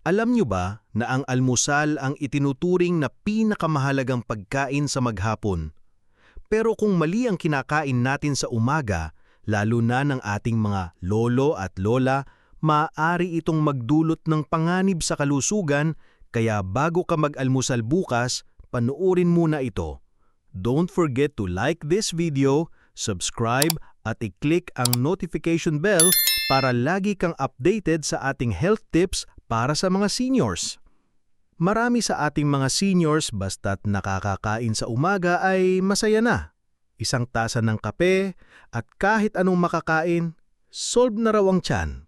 Alam niyo ba na ang almusal ang itinuturing na pinakamahalagang pagkain sa maghapon? Pero kung mali ang kinakain natin sa umaga, lalo na ng ating mga lolo at lola, maaari itong magdulot ng panganib sa kalusugan, kaya bago ka mag-almusal bukas, panuorin muna ito. Don't forget to like this video, subscribe at i-click ang notification bell para lagi kang updated sa ating health tips para sa mga seniors. Marami sa ating mga seniors basta't nakakakain sa umaga ay masaya na. Isang tasa ng kape at kahit anong makakain, solve na raw ang tiyan.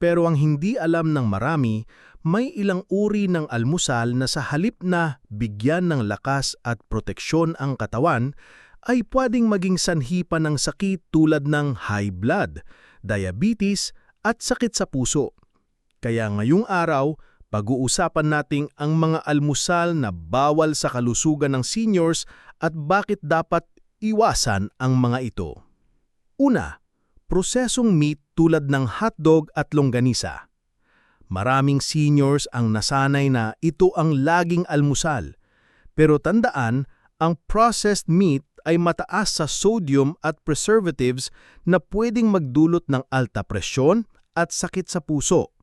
Pero ang hindi alam ng marami, may ilang uri ng almusal na sa halip na bigyan ng lakas at proteksyon ang katawan, ay pwedeng maging sanhi pa ng sakit tulad ng high blood, diabetes at sakit sa puso. Kaya ngayong araw, pag-uusapan natin ang mga almusal na bawal sa kalusugan ng seniors at bakit dapat iwasan ang mga ito. Una, prosesong meat tulad ng hotdog at longganisa. Maraming seniors ang nasanay na ito ang laging almusal. Pero tandaan, ang processed meat ay mataas sa sodium at preservatives na pwedeng magdulot ng alta presyon at sakit sa puso.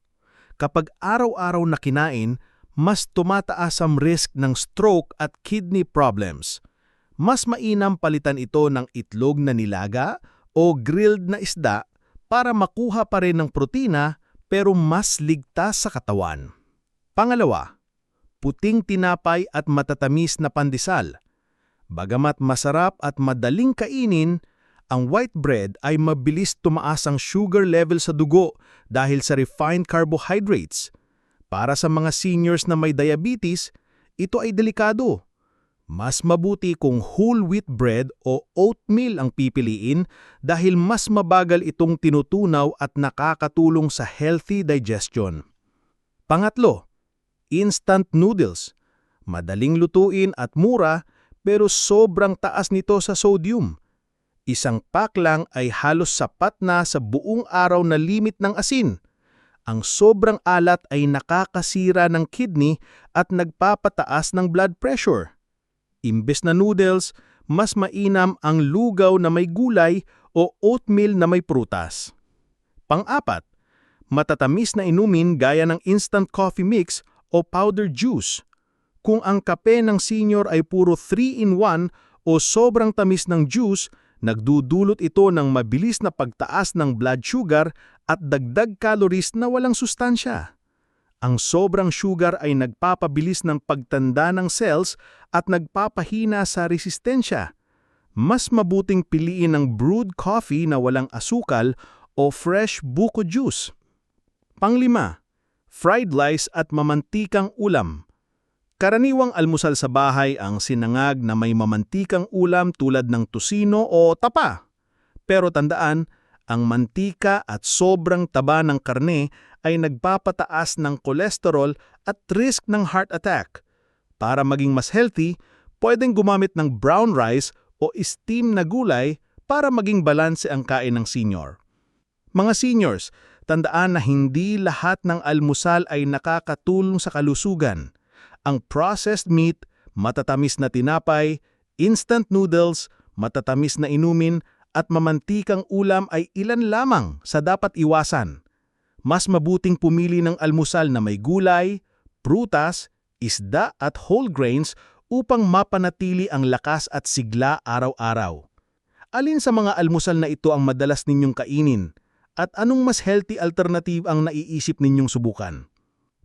Kapag araw-araw na kinain, mas tumataas ang risk ng stroke at kidney problems. Mas mainam palitan ito ng itlog na nilaga o grilled na isda para makuha pa rin ng protina pero mas ligtas sa katawan. Pangalawa, puting tinapay at matatamis na pandesal. Bagamat masarap at madaling kainin, ang white bread ay mabilis tumaas ang sugar level sa dugo dahil sa refined carbohydrates. Para sa mga seniors na may diabetes, ito ay delikado. Mas mabuti kung whole wheat bread o oatmeal ang pipiliin dahil mas mabagal itong tinutunaw at nakakatulong sa healthy digestion. Pangatlo, instant noodles. Madaling lutuin at mura pero sobrang taas nito sa sodium. Isang pack lang ay halos sapat na sa buong araw na limit ng asin. Ang sobrang alat ay nakakasira ng kidney at nagpapataas ng blood pressure. Imbes na noodles, mas mainam ang lugaw na may gulay o oatmeal na may prutas. Pang-apat, matatamis na inumin gaya ng instant coffee mix o powder juice. Kung ang kape ng senior ay puro 3-in-1 o sobrang tamis ng juice, nagdudulot ito ng mabilis na pagtaas ng blood sugar at dagdag calories na walang sustansya. Ang sobrang sugar ay nagpapabilis ng pagtanda ng cells at nagpapahina sa resistensya. Mas mabuting piliin ang brewed coffee na walang asukal o fresh buko juice. Panglima, fried rice at mamantikang ulam. Karaniwang almusal sa bahay ang sinangag na may mamantikang ulam tulad ng tusino o tapa. Pero tandaan, ang mantika at sobrang taba ng karne ay nagpapataas ng kolesterol at risk ng heart attack. Para maging mas healthy, pwedeng gumamit ng brown rice o steam na gulay para maging balanse ang kain ng senior. Mga seniors, tandaan na hindi lahat ng almusal ay nakakatulong sa kalusugan. Ang processed meat, matatamis na tinapay, instant noodles, matatamis na inumin, at mamantikang ulam ay ilan lamang sa dapat iwasan. Mas mabuting pumili ng almusal na may gulay, prutas, isda at whole grains upang mapanatili ang lakas at sigla araw-araw. Alin sa mga almusal na ito ang madalas ninyong kainin? At anong mas healthy alternative ang naiisip ninyong subukan?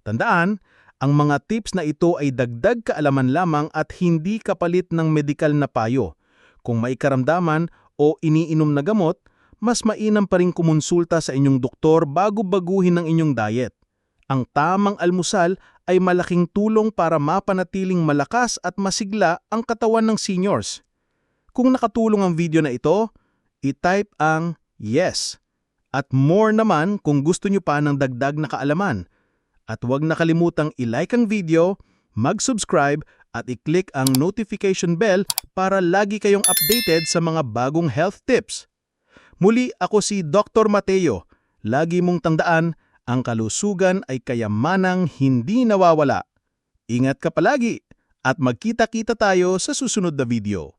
Tandaan, ang mga tips na ito ay dagdag kaalaman lamang at hindi kapalit ng medikal na payo. Kung may karamdaman o iniinom na gamot, mas mainam pa rin kumonsulta sa inyong doktor bago baguhin ang inyong diet. Ang tamang almusal ay malaking tulong para mapanatiling malakas at masigla ang katawan ng seniors. Kung nakatulong ang video na ito, i-type ang yes. At more naman kung gusto nyo pa ng dagdag na kaalaman. At huwag nakalimutang i-like ang video, mag-subscribe at i-click ang notification bell para lagi kayong updated sa mga bagong health tips. Muli ako si Dr. Mateo. Lagi mong tandaan, Ang kalusugan ay kayamanang hindi nawawala. Ingat ka palagi at magkita-kita tayo sa susunod na video.